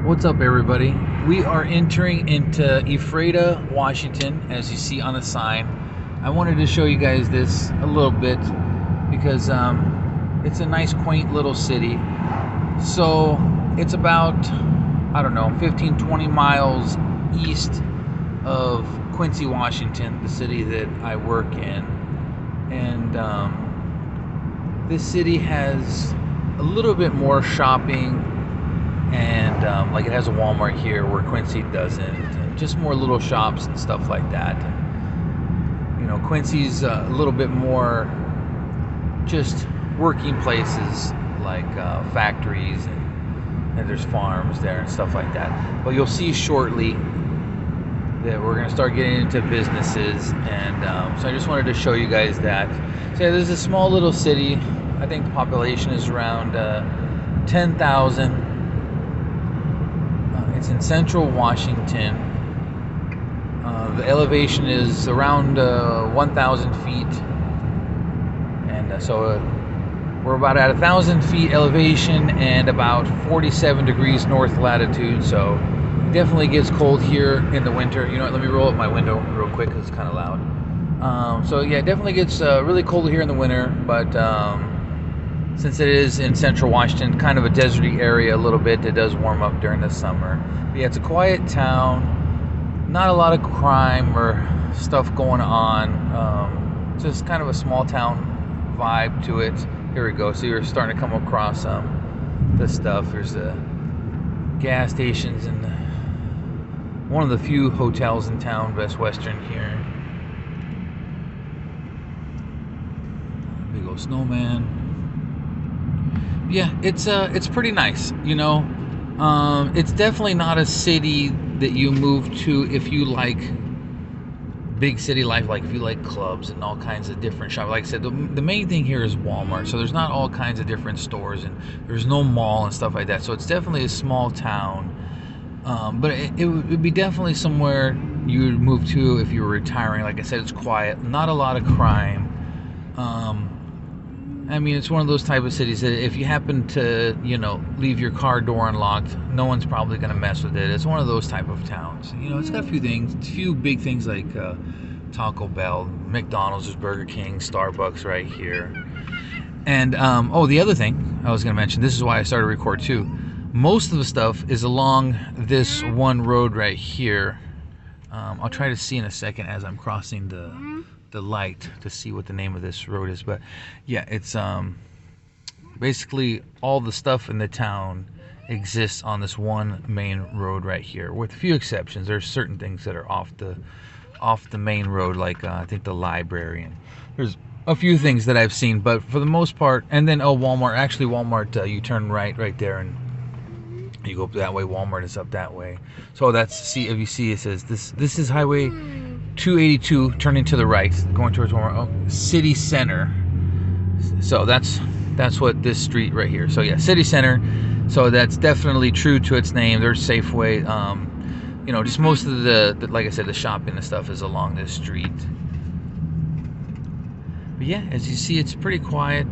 What's up, everybody? We are entering into Ephrata, Washington, as you see on the sign. I wanted to show you guys this a little bit because it's a nice, quaint little city. So it's about, I don't know, 15, 20 miles east of Quincy, Washington, the city that I work in. And this city has a little bit more shopping, and like it has a Walmart here where Quincy doesn't, and just more little shops and stuff like that. You know, Quincy's a little bit more just working places like factories, and there's farms there and stuff like that. But you'll see shortly that we're going to start getting into businesses, and so I just wanted to show you guys that. So yeah, there's a small little city. I think the population is around 10,000. It's in central Washington. The elevation is around 1,000 feet, and so we're about at 1,000 feet elevation and about 47 degrees north latitude. So it definitely gets cold here in the winter. You know what? Let me roll up my window real quick because it's kind of loud. So yeah, it definitely gets really cold here in the winter, but since it is in central Washington, kind of a deserty area a little bit, it does warm up during the summer. But yeah, it's a quiet town, not a lot of crime or stuff going on, just kind of a small town vibe to it. Here we go. So you're starting to come across the stuff. There's the gas stations and one of the few hotels in town, Best Western here. Big old snowman. Yeah, it's pretty nice, you know. It's definitely not a city that you move to if you like big city life, like if you like clubs and all kinds of different shops. Like I said, the main thing here is Walmart, so there's not all kinds of different stores, and there's no mall and stuff like that. So it's definitely a small town, but it would be definitely somewhere you would move to if you were retiring. Like I said, it's quiet, not a lot of crime. I mean, it's one of those type of cities that if you happen to, you know, leave your car door unlocked, no one's probably going to mess with it. It's one of those type of towns. You know, it's got a few big things like Taco Bell, McDonald's, there's Burger King, Starbucks right here. And, oh, the other thing I was going to mention, this is why I started to record too. Most of the stuff is along this one road right here. I'll try to see in a second as I'm crossing the light to see what the name of this road is, but yeah, it's basically all the stuff in the town exists on this one main road right here, with a few exceptions. There's certain things that are off the main road, like I think the library, and there's a few things that I've seen, but for the most part. And then Walmart, actually Walmart, you turn right there and you go up that way. Walmart is up that way. So that's, see, if you see, it says this is highway 282 turning to the right, going towards Walmart. City Center. So that's what this street right here. So yeah, City Center. So that's definitely true to its name. There's Safeway. You know, just most of the like I said, the shopping and stuff is along this street. But yeah, as you see, it's pretty quiet.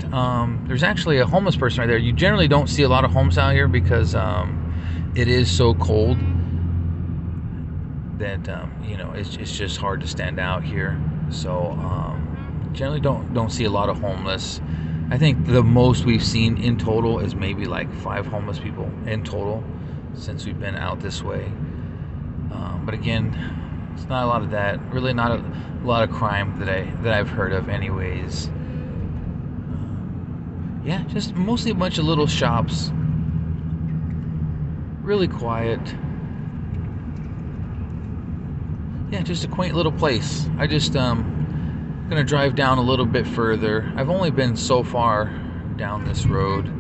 There's actually a homeless person right there. You generally don't see a lot of homes out here because it is so cold that you know, it's just hard to stand out here. So generally don't see a lot of homeless. I think the most we've seen in total is maybe like 5 homeless people in total since we've been out this way. But again, it's not a lot of that. Really not a lot of crime that I've heard of anyways. Yeah, just mostly a bunch of little shops. Really quiet. Yeah, just a quaint little place. I just gonna drive down a little bit further. I've only been so far down this road,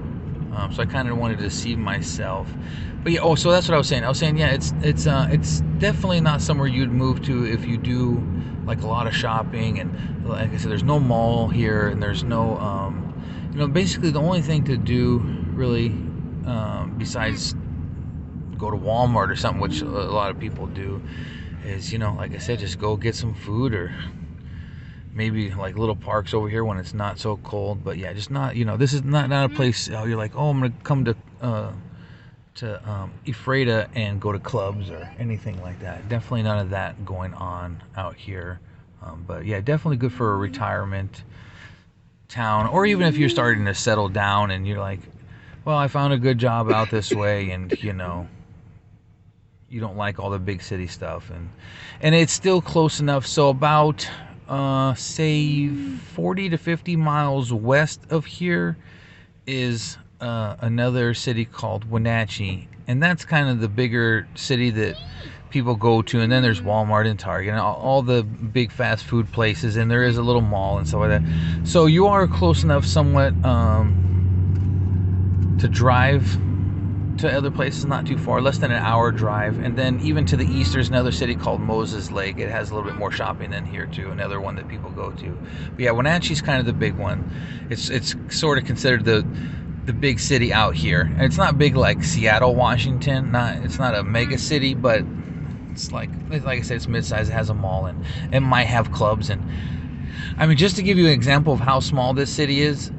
so I kind of wanted to see myself. But yeah, oh, so that's what I was saying. Yeah, it's definitely not somewhere you'd move to if you do like a lot of shopping. And like I said, there's no mall here, and there's no you know, basically the only thing to do really besides go to Walmart or something, which a lot of people do, is, you know, like I said, just go get some food, or maybe like little parks over here when it's not so cold. But yeah, just not, you know, this is not a place you're like, oh, I'm gonna come to Ephrata and go to clubs or anything like that. Definitely none of that going on out here. But yeah, definitely good for a retirement town, or even if you're starting to settle down and you're like, well, I found a good job out this way, and you don't like all the big city stuff, and it's still close enough. So about say 40 to 50 miles west of here is another city called Wenatchee, and that's kind of the bigger city that people go to. And then there's Walmart and Target and all the big fast food places, and there is a little mall and stuff like that. So you are close enough somewhat to drive to other places, not too far, less than an hour drive. And then even to the east, there's another city called Moses Lake. It has a little bit more shopping than here too, another one that people go to. But yeah, Wenatchee's kind of the big one. It's sort of considered the big city out here, and it's not big like Seattle, Washington. It's not a mega city, but it's like I said, it's mid-sized. It has a mall, and it might have clubs. And I mean, just to give you an example of how small this city is,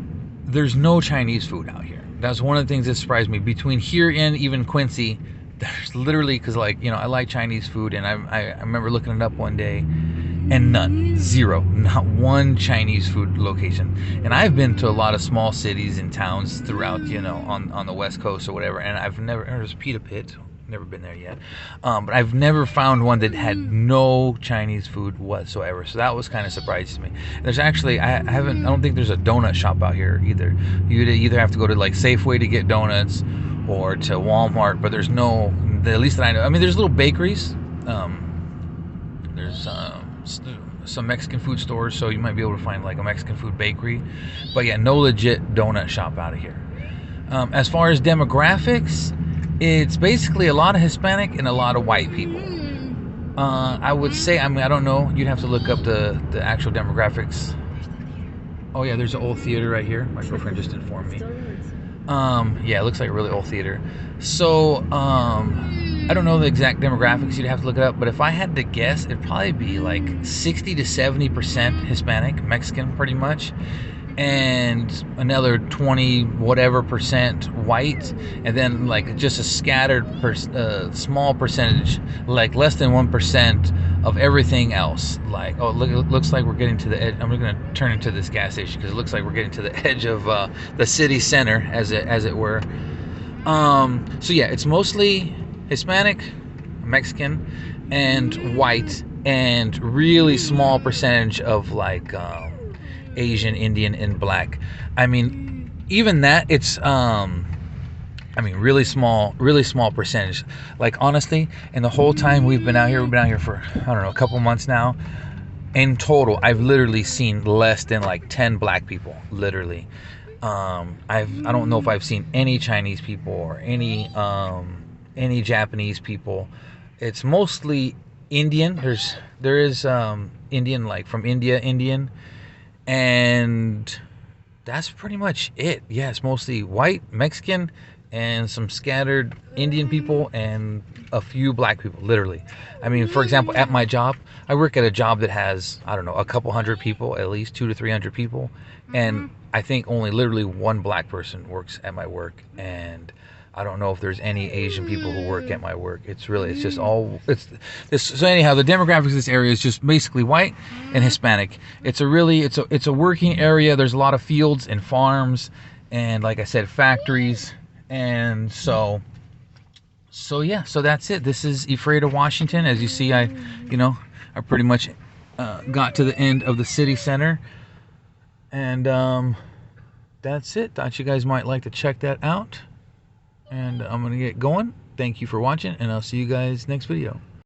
there's no Chinese food out here. That's one of the things that surprised me. Between here and even Quincy, there's literally, because I like Chinese food, and I remember looking it up one day, and none, zero, not one Chinese food location. And I've been to a lot of small cities and towns throughout, on the West Coast or whatever, and there's Pita Pit, never been there yet, but I've never found one that had no Chinese food whatsoever. So that was kind of surprising to me. There's actually, I don't think there's a donut shop out here either. You'd either have to go to like Safeway to get donuts or to Walmart, but there's no, at least that I know. I mean, there's little bakeries. There's some Mexican food stores, so you might be able to find like a Mexican food bakery, but yeah, no legit donut shop out of here. As far as demographics, it's basically a lot of Hispanic and a lot of white people. I would say, I don't know, you'd have to look up the actual demographics. Oh yeah, there's an old theater right here. My girlfriend just informed me. Yeah, it looks like a really old theater. So I don't know the exact demographics, you'd have to look it up, but if I had to guess, it'd probably be like 60 to 70% Hispanic, Mexican pretty much, and another 20 whatever percent white, and then like just a scattered small percentage, like less than 1% of everything else. Like, oh look, it looks like we're getting to the edge. I'm gonna turn into this gas station because it looks like we're getting to the edge of the city center, as it were. So yeah, it's mostly Hispanic, Mexican, and white, and really small percentage of like Asian, Indian, and black. I mean, even that, it's really small percentage. Like honestly, and the whole time we've been out here for, I don't know, a couple months now. In total, I've literally seen less than like 10 black people, literally. I don't know if I've seen any Chinese people or any Japanese people. It's mostly Indian. There is Indian, like from India, Indian, and that's pretty much it. Yeah, it's mostly white, Mexican, and some scattered Indian people and a few black people, literally. I mean, for example, at my job, I work at a job that has, I don't know, a couple hundred people, at least 200 to 300 people, and I think only literally one black person works at my work, and I don't know if there's any Asian people who work at my work. It's just all, so anyhow, the demographics of this area is just basically white and Hispanic. It's a working area. There's a lot of fields and farms, and like I said, factories. And so yeah, so that's it. This is Ephrata, Washington. As you see, I pretty much got to the end of the city center, and that's it. Thought you guys might like to check that out. And I'm going to get going. Thank you for watching, and I'll see you guys next video.